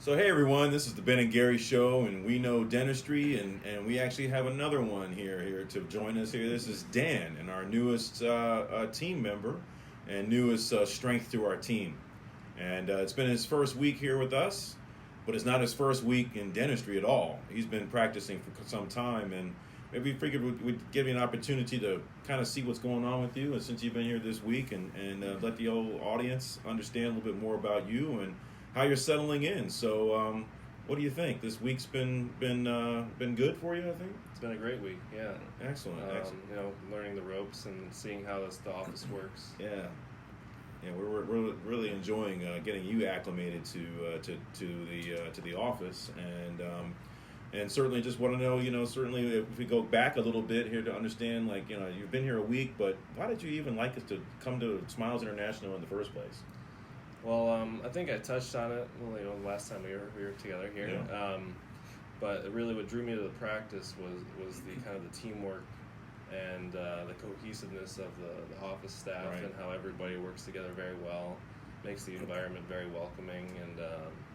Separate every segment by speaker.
Speaker 1: So hey everyone, this is the Ben and Gary Show, and we know dentistry, and we actually have another one here to join us here. This is Dan, and our newest team member, and newest strength to our team. And it's been his first week here with us, but it's not his first week in dentistry at all. He's been practicing for some time, and maybe we figured we'd give you an opportunity to kind of see what's going on with you, and since you've been here this week, and let the old audience understand a little bit more about you and how you're settling in. So, what do you think? This week's been good for you, I think?
Speaker 2: It's been a great week, yeah.
Speaker 1: Excellent.
Speaker 2: Learning the ropes and seeing how the office works.
Speaker 1: Yeah. Yeah, we're really enjoying getting you acclimated to the office, and certainly just want to know, certainly if we go back a little bit here to understand, you've been here a week, but why did you even like us to come to Smiles International in the first place?
Speaker 2: Well, I think I touched on it, last time we were together here.
Speaker 1: Yeah.
Speaker 2: But really, what drew me to the practice was the kind of the teamwork and the cohesiveness of the office staff,
Speaker 1: right,
Speaker 2: and how everybody works together very well, makes the environment very welcoming and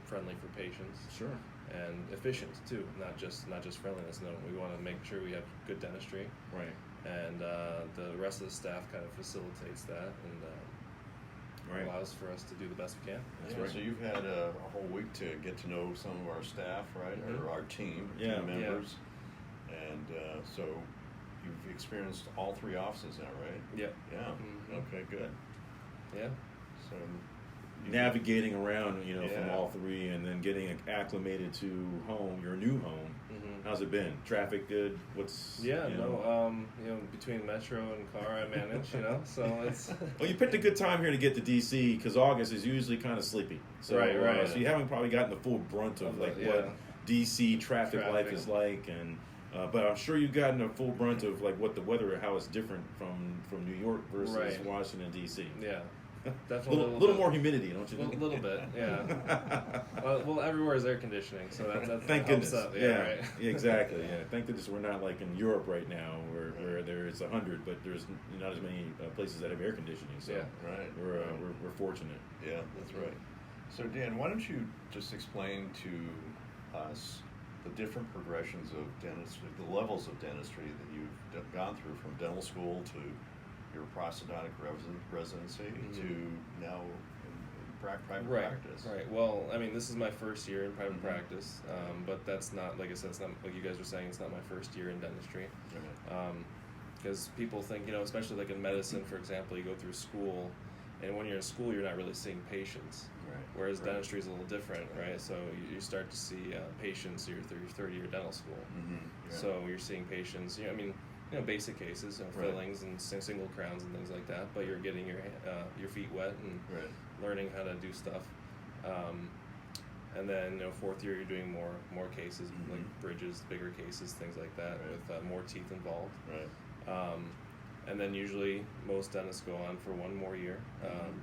Speaker 2: friendly for patients.
Speaker 1: Sure.
Speaker 2: And efficient too, not just friendliness. No, we want to make sure we have good dentistry.
Speaker 1: Right.
Speaker 2: And the rest of the staff kind of facilitates that and
Speaker 1: right,
Speaker 2: allows for us to do the best we can.
Speaker 3: That's right. So you've had a whole week to get to know some of our staff, right,
Speaker 2: Mm-hmm.
Speaker 3: or our team members, and so you've experienced all three offices now, right?
Speaker 2: Yep.
Speaker 3: Yeah.
Speaker 2: Mm-hmm.
Speaker 3: Okay. Good.
Speaker 2: Yeah.
Speaker 3: So
Speaker 1: navigating around, from
Speaker 3: Yeah.
Speaker 1: all three, and then getting acclimated to home, your new home.
Speaker 2: Mm-hmm.
Speaker 1: How's it been? Traffic good? What's
Speaker 2: between metro and car I manage, so it's
Speaker 1: well, you picked a good time here to get to DC because August is usually kind of sleepy. So,
Speaker 2: right.
Speaker 1: So you haven't probably gotten the full brunt of what DC traffic life is like, and but I'm sure you've gotten a full brunt of what the weather, how it's different from New York versus Washington DC.
Speaker 2: Yeah. Definitely
Speaker 1: a little more humidity, don't you think?
Speaker 2: A little bit, yeah. well, everywhere is air conditioning, so that
Speaker 1: thank
Speaker 2: helps
Speaker 1: goodness.
Speaker 2: out.
Speaker 1: Yeah,
Speaker 2: right.
Speaker 1: Exactly. Yeah, thank goodness we're not like in Europe right now, where there's 100, but there's not as many places that have air conditioning. So
Speaker 3: right.
Speaker 1: We're fortunate.
Speaker 3: Yeah, that's right. So Dan, why don't you just explain to us the different progressions of dentistry, the levels of dentistry that you've gone through from dental school to your prosthodontic residency to now in private practice.
Speaker 2: Right. Well, this is my first year in private practice, but that's not, like I said, it's not like you guys were saying. It's not my first year in dentistry, because people think, especially like in medicine, for example, you go through school, and when you're in school, you're not really seeing patients.
Speaker 3: Right.
Speaker 2: Whereas dentistry is a little different, right? So you start to see patients your third year dental school.
Speaker 3: Mm-hmm. Yeah.
Speaker 2: So you're seeing patients. Basic cases, fillings and single crowns and things like that. But you're getting your feet wet and learning how to do stuff. And then fourth year you're doing more cases, like bridges, bigger cases, things like that, with more teeth involved.
Speaker 3: Right.
Speaker 2: And then usually most dentists go on for one more year,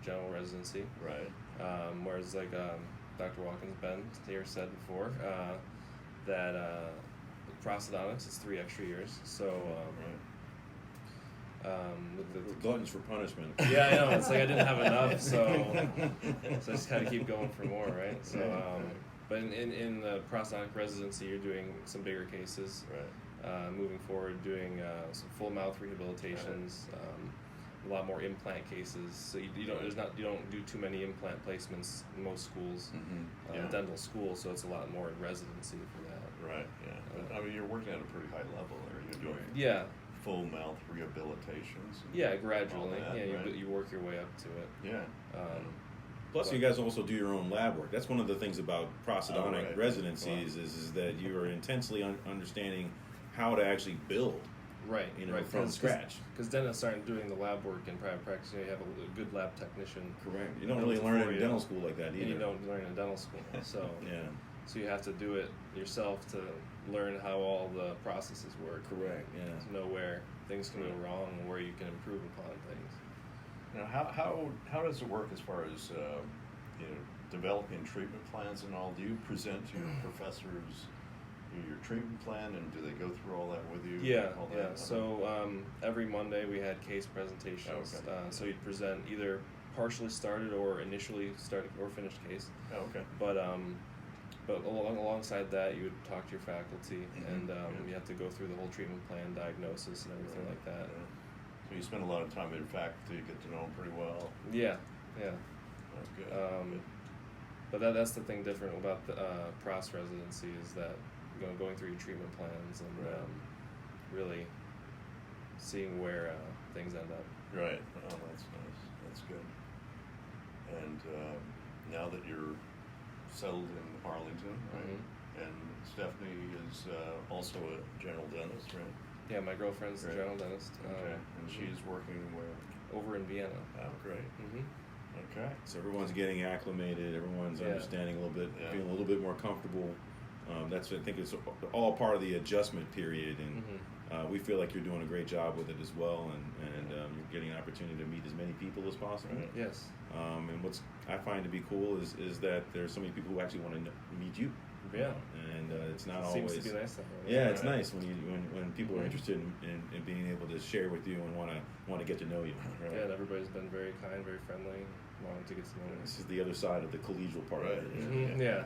Speaker 2: general residency.
Speaker 3: Right.
Speaker 2: Whereas Dr. Watkins Ben here said before that. Prosthodontics is 3 extra years, so
Speaker 1: with gluttons for punishment.
Speaker 2: Yeah, I know. It's like I didn't have enough, so I just had to keep going for more, right? So, but in the prosthodontic residency, you're doing some bigger cases.
Speaker 3: Right.
Speaker 2: Moving forward, doing some full mouth rehabilitations, a lot more implant cases. So you don't do too many implant placements in most schools, dental school. So it's a lot more in residency for that.
Speaker 3: Right. Yeah. But, you're working at a pretty high level there. You're doing full mouth rehabilitations.
Speaker 2: Yeah, gradually.
Speaker 3: That,
Speaker 2: you work your way up to it.
Speaker 3: Yeah.
Speaker 1: Plus, you guys also do your own lab work. That's one of the things about prosthodontic residencies is that you are intensely understanding how to actually build.
Speaker 2: Right.
Speaker 1: From scratch.
Speaker 2: Because dentists aren't doing the lab work in private practice. You have a good lab technician.
Speaker 1: Correct. You don't really learn in dental school like that either.
Speaker 2: And you don't learn in dental school. So So you have to do it yourself to learn how all the processes work.
Speaker 1: Correct. Yeah.
Speaker 2: To know where things can go wrong and where you can improve upon things.
Speaker 3: Now, how does it work as far as developing treatment plans and all? Do you present to your professors your treatment plan, and do they go through all that with you?
Speaker 2: Yeah. So every Monday we had case presentations.
Speaker 3: Okay.
Speaker 2: So you'd present either partially started or initially started or finished case.
Speaker 3: Oh, okay.
Speaker 2: But But alongside that, you would talk to your faculty, and you have to go through the whole treatment plan, diagnosis, and everything like that.
Speaker 3: So you spend a lot of time with your faculty, get to know them pretty well.
Speaker 2: Yeah.
Speaker 3: That's good. Good.
Speaker 2: But that's the thing different about the Prost residency is that going through your treatment plans and really seeing where things end up.
Speaker 3: Right. Oh, that's nice. That's good. And now that you're settled in Arlington, right? And Stephanie is also a general dentist, right?
Speaker 2: Yeah, my girlfriend's a general dentist.
Speaker 3: Okay. And she's working where?
Speaker 2: Over in Vienna.
Speaker 3: Oh, great. Okay.
Speaker 1: So everyone's getting acclimated. Everyone's understanding a little bit, feeling a little bit more comfortable. That's I think it's all part of the adjustment period, and we feel like you're doing a great job with it as well, and you're getting an opportunity to meet as many people as possible.
Speaker 3: Right.
Speaker 2: Yes.
Speaker 1: And what's I find to be cool is that there's so many people who actually want to meet you.
Speaker 2: Yeah.
Speaker 1: And it's not
Speaker 2: Seems
Speaker 1: always.
Speaker 2: to be nice that way.
Speaker 1: Yeah, it's nice when people are interested in being able to share with you and want to get to know you. Right?
Speaker 2: Yeah, and everybody's been very kind, very friendly, wanting to get to know you.
Speaker 1: This is the other side of the collegial part of it.
Speaker 2: Yeah.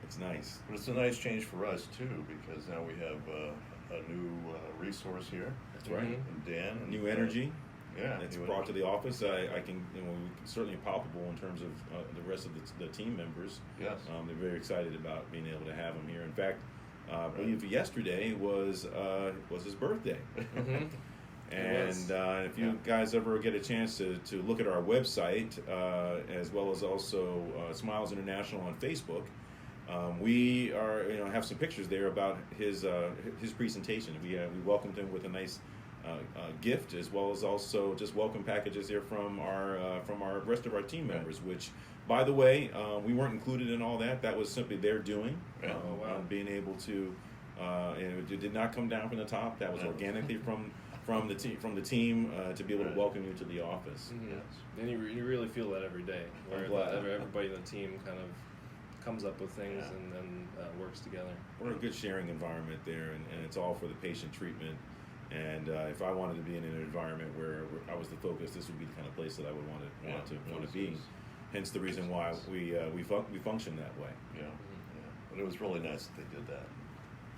Speaker 1: It's nice.
Speaker 3: But it's a nice change for us too, because now we have a new resource here.
Speaker 1: That's right.
Speaker 3: And Dan. And,
Speaker 1: New energy.
Speaker 3: Yeah.
Speaker 1: It's
Speaker 3: new
Speaker 1: brought to
Speaker 3: energy.
Speaker 1: the office. I can, certainly palpable in terms of the rest of the team members.
Speaker 3: Yes.
Speaker 1: They're very excited about being able to have him here. In fact, I believe yesterday was his birthday. And if you guys ever get a chance to look at our website, as well as also Smiles International on Facebook, we are have some pictures there about his presentation. We welcomed him with a nice gift, as well as also just welcome packages here from our rest of our team members. Which, by the way, we weren't included in all that. That was simply their doing. Being able to, it did not come down from the top. That was organically from the team to be able to welcome you to the office.
Speaker 3: Yes.
Speaker 2: And you really feel that every day, where everybody in the team kind of comes up with things and works together.
Speaker 1: We're a good sharing environment there, and it's all for the patient treatment. And if I wanted to be in an environment where I was the focus, this would be the kind of place that I would want to be. Hence the reason why we function that way.
Speaker 3: Yeah. But it was really nice that they did that.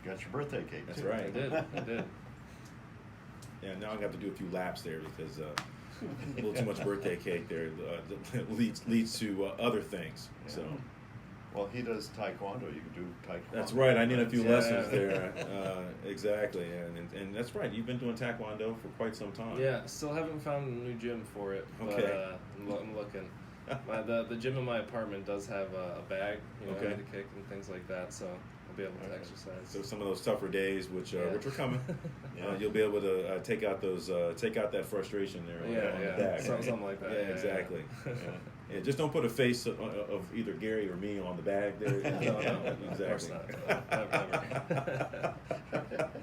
Speaker 3: You got your birthday cake.
Speaker 1: That's
Speaker 3: too.
Speaker 1: right.
Speaker 2: I did.
Speaker 1: Yeah, now I have to do a few laps there because a little too much birthday cake there leads to other things.
Speaker 3: Yeah.
Speaker 1: So.
Speaker 3: Well, he does taekwondo. You can do taekwondo.
Speaker 1: That's right. I need a few lessons there. Exactly, and that's right. You've been doing taekwondo for quite some time.
Speaker 2: Yeah, still haven't found a new gym for it.
Speaker 1: Okay.
Speaker 2: But I'm looking. The gym in my apartment does have a bag,
Speaker 1: Okay.
Speaker 2: to kick and things like that, so I'll be able to exercise.
Speaker 1: So some of those tougher days, which are coming,
Speaker 3: Yeah.
Speaker 1: you'll be able to take out that frustration there on the back.
Speaker 2: Something like that.
Speaker 1: Yeah, exactly. Yeah, just don't put a face of either Gary or me on the bag there.
Speaker 2: No,
Speaker 1: Exactly.
Speaker 2: of course not. Never.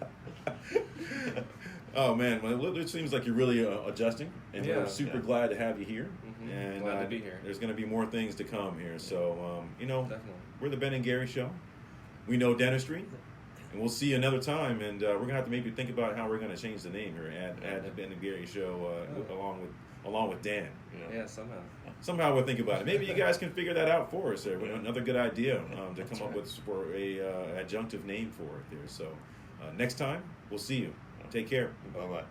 Speaker 1: Oh man, well, it seems like you're really adjusting, and we're super glad to have you here. And
Speaker 2: glad to be here.
Speaker 1: There's going to be more things to come here. So
Speaker 2: Definitely.
Speaker 1: we're the Ben and Gary Show. We know dentistry, and we'll see you another time. And we're gonna have to maybe think about how we're going to change the name here. Add the Ben and Gary Show along with Dan.
Speaker 2: Yeah, somehow.
Speaker 1: Somehow we'll think about it. Maybe you guys can figure that out for us there. Another good idea to come up with for a adjunctive name for it there. So next time, we'll see you. Take care.
Speaker 3: Bye-bye.